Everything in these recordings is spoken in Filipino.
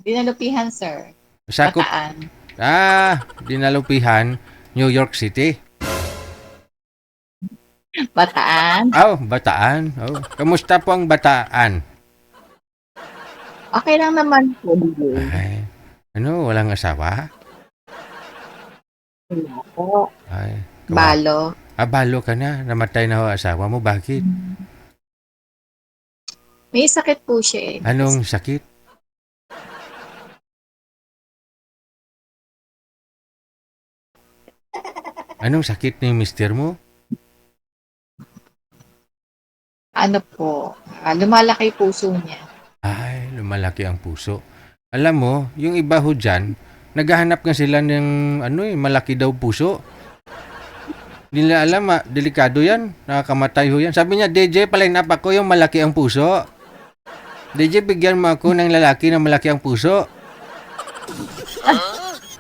Dinalupihan, sir. Sakop. Bataan. Dinalupihan, New York City. Bataan. Bataan. Kamusta po ang Bataan? Okay lang naman po. Ay, walang asawa? Wala po. Ay, Balo. balo ka na. Namatay na ho asawa mo. Bakit? May sakit po siya eh. Anong sakit? Anong sakit ni mister mo? Ano po, lumalaki puso niya. Ay, lumalaki ang puso. Alam mo, yung iba ho dyan, naghahanap nga sila ng malaki daw puso. Hindi nila alam, delikado yan. Nakakamatay ho yan. Sabi niya, DJ, paline up ako yung malaki ang puso. DJ, bigyan mo ako ng lalaki na malaki ang puso.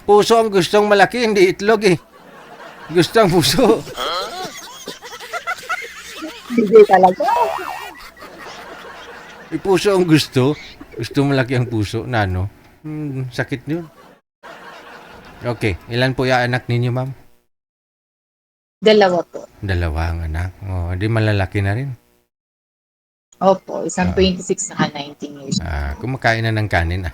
Puso ang gustong malaki, hindi itlog eh. Gusto ang puso. Hindi talaga. Puso ang gusto. Gusto malaki ang puso na sakit yun. Okay, ilan po yung anak ninyo, ma'am? 2 po. 2 ang anak. Di malalaki na rin. Opo, isang 26 saka 19 years. Kumakain na ng kanin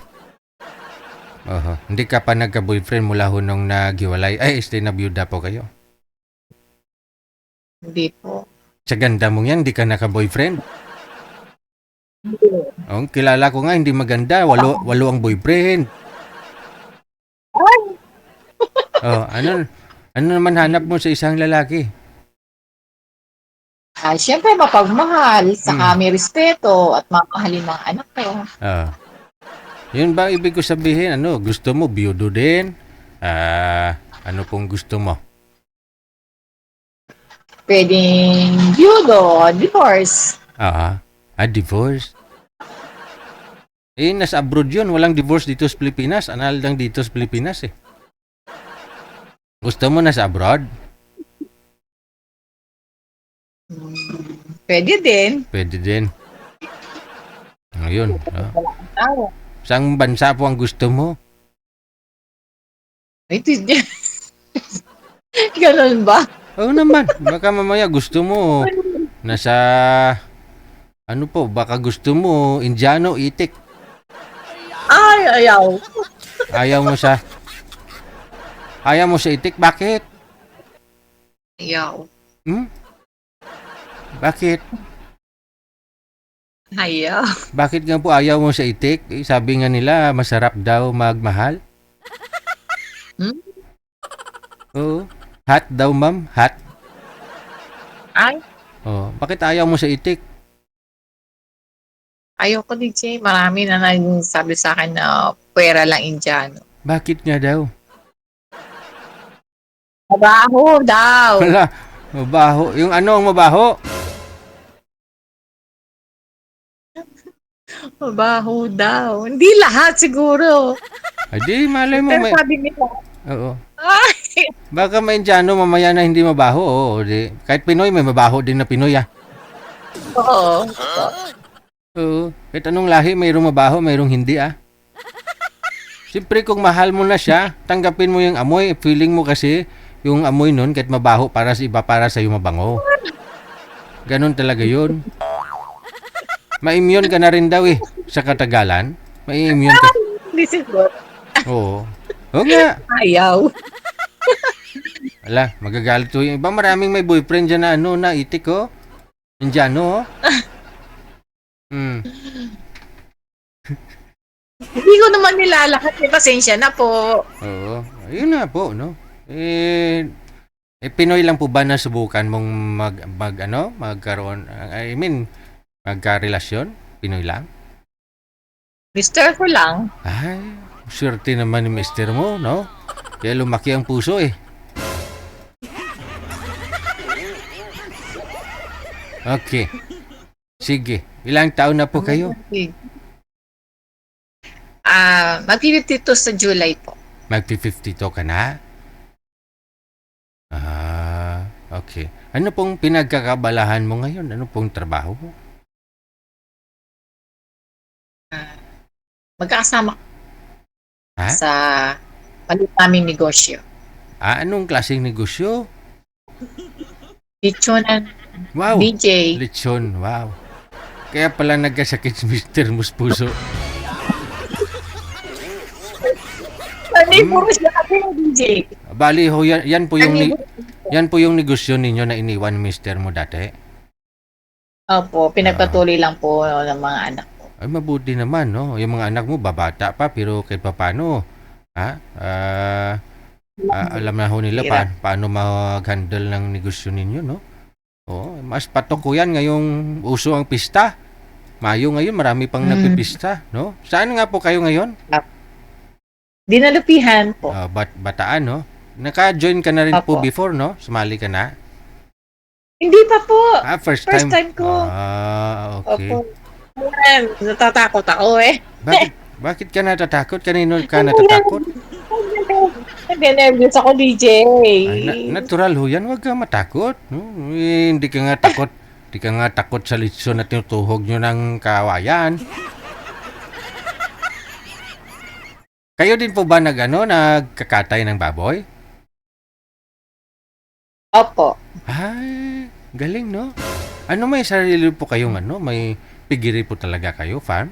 Hindi ka pa nagka-boyfriend mula ho nung naghiwalay. Stay na byuda po kayo. Hindi po. Sa ganda mong yan, hindi ka naka-boyfriend. Kilala ko nga, hindi maganda. Walo ang boyfriend. Ano naman hanap mo sa isang lalaki? Siyempre, mapagmahal, saka may respeto at mamahalin ng anak ko. Yun ba ibig ko sabihin? Gusto mo biyudo din? Ano pong gusto mo? Pwedeng byudo, divorce. Divorce? Nasa abroad yun. Walang divorce dito sa Pilipinas. Anal lang dito sa Pilipinas eh. Gusto mo nasa abroad? Pwede din. Pwede din. Ayun. Saang bansa po ang gusto mo? Ito ganun ba? Oo naman. Baka mamaya gusto mo nasa baka gusto mo Indiano, itik. Ay, ayaw. Ayaw mo sa itik? Bakit? Ayaw. Bakit? Ayaw. Bakit nga po ayaw mo sa itik? Sabi nga nila, masarap daw magmahal. Oo. Hot daw, ma'am. Hot. Ay, Bakit ayaw mo sa itik? ayaw ko din siya. Marami na nagsabi sa akin na pwera lang Indiano. Bakit nga daw? Mabaho daw. Wala. Mabaho. Yung ang mabaho? Mabaho daw. Hindi lahat siguro. Di, malay mo. Pero sabi nila. Oo. Ay! Baka may Indiano mamaya na hindi mabaho. Di. Kahit Pinoy, may mabaho din na Pinoy Oo. Oo. Kahit anong lahi, mayroong mabaho, mayroong hindi Siyempre kung mahal mo na siya, tanggapin mo yung amoy. Feeling mo kasi yung amoy nun, kahit mabaho para sa iba, para sa'yo mabango. Ganon talaga yun. Ma-immune ka na rin daw sa katagalan. Ma-immune ka. Hindi siguro. Oo. Oo nga. Ayaw. Ala, magagalit to yung iba. Maraming may boyfriend dyan na na itik Indiano Hindi ko naman nilalahat. Pasensya na po. Oo. Ayun na po, no? Pinoy lang po ba nasubukan mong magkaroon, magkarelasyon? Pinoy lang? Mister ko lang. Ay, swerte naman ni mister mo, no? Kaya lumaki ang puso Okay. Sige. Ilang taon na po kayo? Mag-52 sa July po. Magpi-52 ka na? Okay. Ano pong pinagkakabalahan mo ngayon? Ano pong trabaho mo? Magkakasama Ha? sa maliit naming negosyo. Anong klaseng negosyo? Lechonan, Wow! DJ. Lechon, wow. Kaya pala nagkasakit si Mr. Muspuso. Puro siya kasi yung DJ. Bali ho, yan po yung Ang yan po yung negosyo ninyo na iniwan ni Mr. mo dati. Opo, pinagpatuloy lang po ng mga anak ko. Ay, mabuti naman, no? Yung mga anak mo, babata pa, pero kahit paano, ha? Alam na ho nila paano mag-handle ng negosyo ninyo, no? Oo, mas patok ko yan ngayong uso ang pista. Mayo ngayon, marami pang napipista, no? Saan nga po kayo ngayon? Dinalupihan po. Bataan, no? Naka-join ka na rin po Apo. before, no? Sumali ka na? Hindi pa po. First First time. time ko. Okay. Opo. Ayan, natatakot ako eh. Bakit ka natatakot? Kanino ka natatakot? Nag-nervous ako, DJ. Ay, natural ho yan. Huwag ka matakot. No? Hindi ka nga takot. Hindi ka nga takot sa litson na tinutuhog nyo ng kawayan. Kayo din po ba nagkakatay ng baboy? Opo. Ay, galing, no? May sarili po kayong may pigiri po talaga kayo, farm?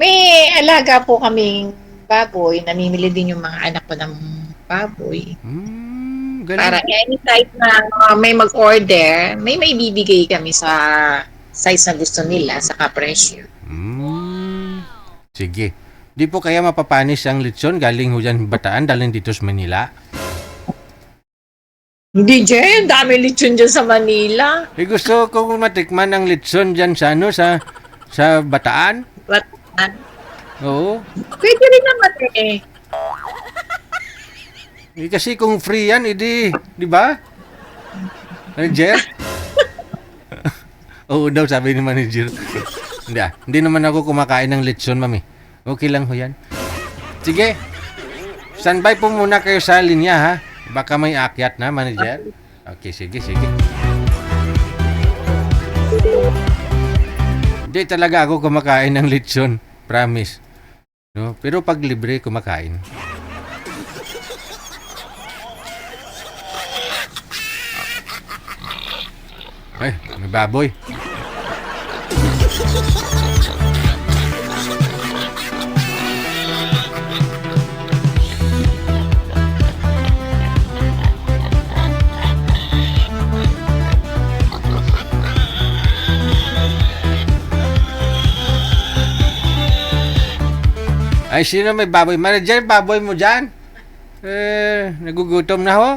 May alaga po kaming baboy. Namimili din yung mga anak ko ng baboy. Galing. Para anytime na may mag-order, may bibigay kami sa size na gusto nila, sa kapresyo. Sige. Di po kaya mapapanis ang litson galing ho dyan Bataan, dalhin dito sa Manila? Hindi, Jay. Ang dami lechon dyan sa Manila. Gusto ko matikman ang litson dyan sa Bataan. Bataan. Oo. Pwede rin naman eh. Kasi kung free yan, di ba? Manager? Oo daw, sabi ni manager. Hindi naman ako kumakain ng litson, mami. Okay lang ho yan. Sige. Standby po muna kayo sa linya, ha? Baka may akyat na, manager. Okay, sige. Hindi talaga ako kumakain ng litson. Promise. No? Pero pag libre, kumakain. Ay, may baboy. Ay, sino may baboy? Manager, baboy mo dyan? Nagugutom na ho.